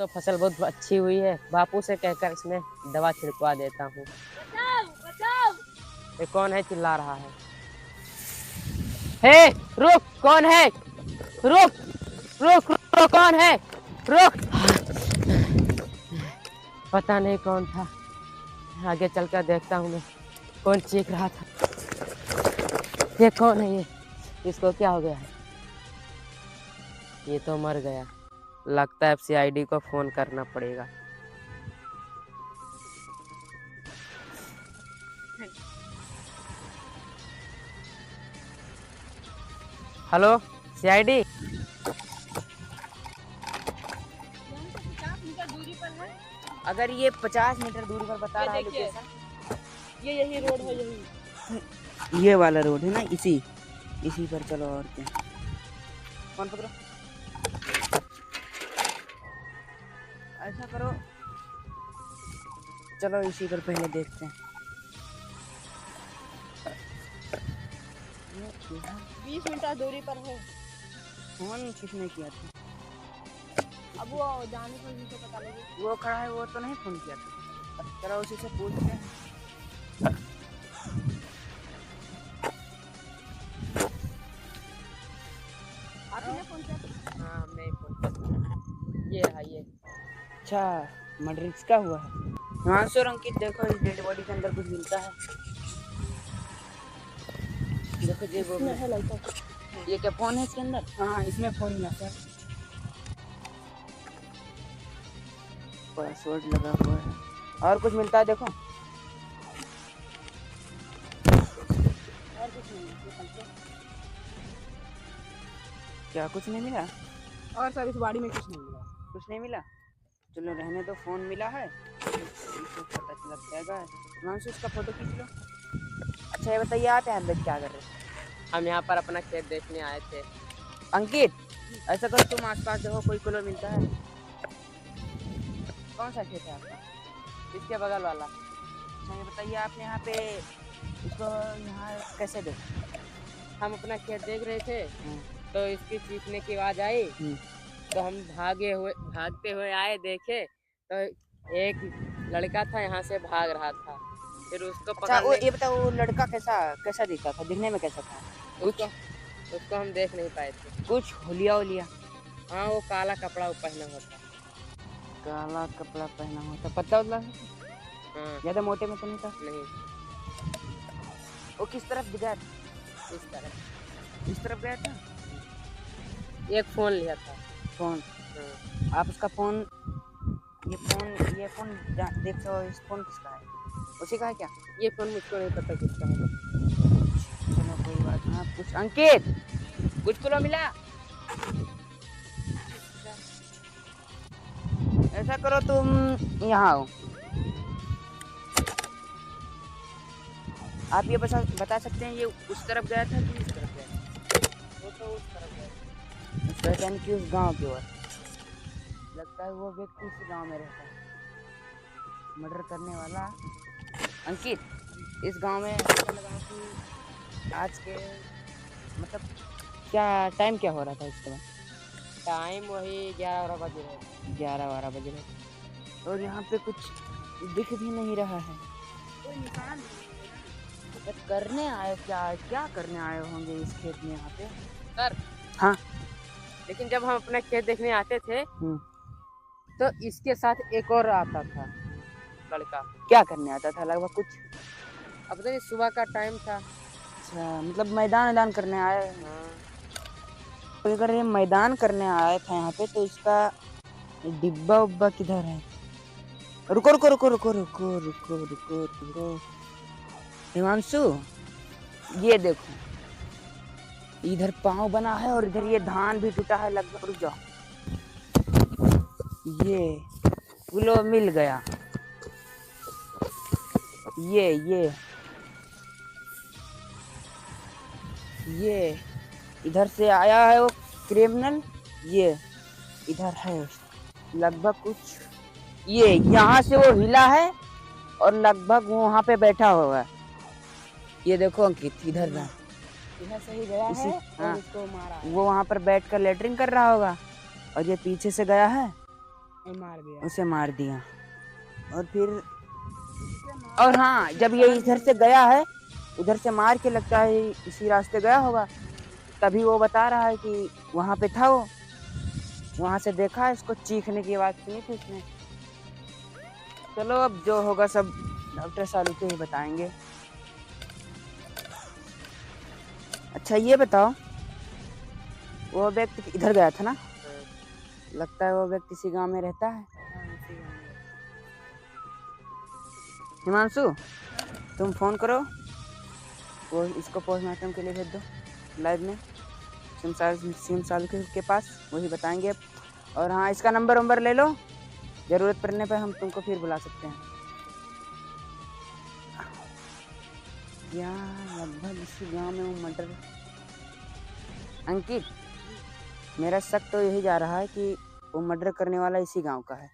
तो फसल बहुत अच्छी हुई है। बापू से कहकर इसमें दवा छिड़कवा देता हूँ। ये कौन है चिल्ला रहा है? हे रुक, कौन है? रुक रुक रुक, कौन है? रुक। पता नहीं कौन था, आगे चलकर देखता हूँ मैं कौन चीख रहा था। ये कौन है? ये इसको क्या हो गया है? ये तो मर गया। लगता है अब सीआईडी को फोन करना पड़ेगा। Hello CID. अगर ये 50 मीटर दूरी पर बता रहा है लोकेशन, ये यही रोड है, यही ये वाला रोड है ना, इसी पर चलो। और क्या, फोन पकड़ो। ऐसा करो, चलो इसी पर पहले देखते हैं। 20 मीटर दूरी पर है। फोन किसने किया था? अब वो जाने पर भी तो पता लगे। वो खड़ा है, वो तो नहीं फोन किया था। चलो उसी से पूछते हैं। आपने फोन किया था? हाँ हमने ही फोन किया। ये है ये। अच्छा, मर्डर किसका हुआ है? हिमांशु और अंकित, देखो इस डेड बॉडी के अंदर कुछ मिलता है। देखो जेब में है लड़का। ये क्या फोन है इसके अंदर? हाँ इसमें फोन मिला सर। पासवर्ड लगा हुआ है। और कुछ मिलता है देखो। और कुछ नहीं मिला। क्या कुछ नहीं मिला? और सर इस गाड़ी में कुछ नहीं मिला। कुछ नहीं मिला, चलो रहने दो। फोन मिला है, इसको पता चल जाएगा। हिमांशु इसका फोटो खींच लो। अच्छा ये बताइए, आप यहाँ पे क्या कर रहे थे? हम यहाँ पर अपना खेत देखने आए थे। अंकित, ऐसा करो तुम आसपास देखो, कोई क्लो मिलता है। कौन सा खेत है आपका? इसके बगल वाला। अच्छा ये बताइए, आपने यहाँ पे इसको यहाँ कैसे देखा? हम अपना खेत देख रहे थे तो इसकी चीखने की आवाज आई, तो हम भागते हुए आए, देखे तो एक लड़का था यहाँ से भाग रहा था। फिर उसको अच्छा वो पकड़ने ये बताओ, वो लड़का कैसा दिखता था, दिखने में कैसा था? उसको हम देख नहीं पाए थे। कुछ होलिया होलिया? हाँ वो काला कपड़ा पहना हुआ था। काला कपड़ा पहना हुआ था, पतला उतला हाँ ज्यादा मोटे में तो नहीं था? नहीं। वो किस तरफ गया था? इस तरफ गया था। एक फोन लिया था। फोन? हाँ। आप उसका फोन, ये फोन देख रहे हो, इस फोन किसका है? उसी का है क्या? ये फोन मुझको नहीं पता किसका है। चलो कोई बात नहीं। आप कुछ, अंकित कुछ क्लो मिला? ऐसा करो तुम यहाँ आओ। आप ये बता सकते हैं ये उस तरफ गया था कि इस तरफ गया था? वो तो उस तरफ है। उस तरफ यानी कि उस गांव की ओर। लगता है वो व्यक्ति इस गांव में रहता है, मर्डर करने वाला। अंकित, इस गांव में पता लगा कि आज के मतलब क्या टाइम क्या हो रहा था इस समय? टाइम वही 11-12 बजे है। 11-12 बजे रहे। और यहाँ पे कुछ दिख भी नहीं रहा है, कोई निशान नहीं है। करने आए क्या करने आए होंगे इस खेत में यहाँ पे? सर हाँ, लेकिन जब हम अपना खेत देखने आते थे तो इसके साथ एक और आता था लड़का। क्या करने आता था लगभग कुछ? अब तो सुबह का टाइम था। अच्छा, मतलब मैदान करने आए। हाँ। तो अगर ये मैदान करने आया था यहाँ पे, तो इसका डिब्बा उब्बा किधर है? रुको रुको रुको रुको रुको रुको रुको रुको हिमांशु, ये देखो, इधर पाँव बना है और इधर ये धान भी टूटा है लगभग। रुक जाओ, ये किलो मिल गया। ये इधर से आया है वो क्रिमिनल, ये इधर है लगभग कुछ। ये यहाँ से वो हिला है और लगभग वो वहाँ पे बैठा हुआ है। ये देखो अंकित, इधर से ही गया है हाँ, और उसको मारा है। वो वहाँ पर बैठ कर लेटरिंग कर रहा होगा और ये पीछे से गया है उसे मार दिया। और फिर और हाँ, जब ये इधर से गया है, इधर से मार के लगता है इसी रास्ते गया होगा, तभी वो बता रहा है कि वहां पे था वो, वहां से देखा, इसको चीखने की आवाज सुनी थी उसने। चलो अब जो होगा सब डॉक्टर सालू ही बताएंगे। अच्छा ये बताओ, वो व्यक्ति इधर गया था ना, लगता है वो व्यक्ति इसी गांव में रहता है। हिमांशु, तुम फोन करो, वो इसको पोस्टमार्टम के लिए भेज दो लाइव में, सिम साल के पास, वही बताएंगे अब। और हाँ, इसका नंबर ले लो, जरूरत पड़ने पर हम तुमको फिर बुला सकते हैं। क्या लगभग इसी गांव में वो मर्डर। अंकित, मेरा शक तो यही जा रहा है कि वो मर्डर करने वाला इसी गांव का है।